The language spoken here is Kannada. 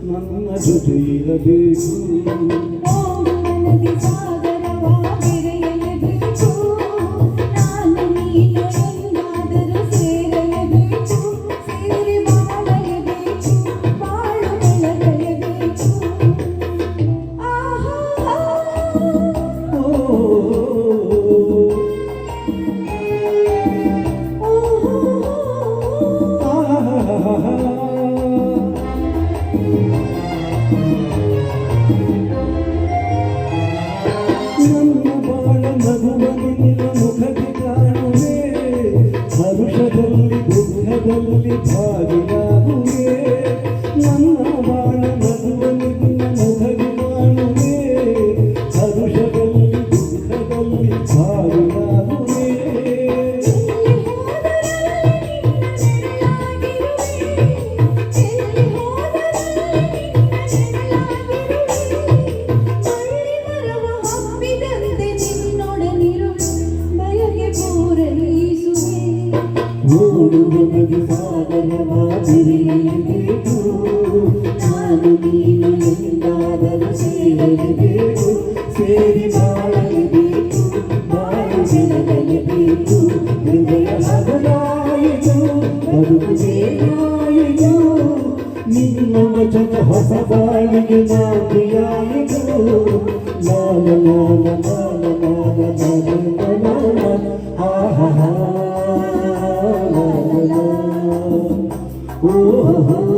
ನನ್ನ ಜೊತೆ ಇರಬೇಕು ನನ್ನ ಬಾಳ ನಗುವನಿಲ್ಲ ಮುಖದಿ ಕಾಣುವೆ ಹರುಷದಲ್ಲಿ ದುಃಖದಲ್ಲಿ ಭಾಗಿಯಾಗುವೆ ನನ್ನ ಬಾಳ ನಗುವನಿಲ್ಲ ಮುಖದಿ ಕಾಣುವೆ ಹರುಷದಲ್ಲಿ ದುಃಖದಲ್ಲಿ ಭಾಗಿಯಾಗುವೆ ಓಡುವವಗೆ ಸಾಗರವ ಬಿರಿಯಲೇಬೇಕು ನಾನು ನೀನು ಎಂದಾದರೂ ಸೇರಲೇಬೇಕು ಸೇರಿ ಬಾಳಲೇಬೇಕು ಬಾಳು ಬೆಳಗಲೇಬೇಕು ಹೃದಯ ಹಗಲಾಯಿತು ಬದುಕು ಸೇರಾಯಿತು ನಿನ್ನ ವಚನ ಹೊಸ ಬಾಳಿಗೆ ನಾಂದಿಯಾಯಿತು ಲಾಲ ಲಾಲ ಲಾಲ ಲಾಲ ಲಾಲ ಲಾಲ ಆಹಾ oh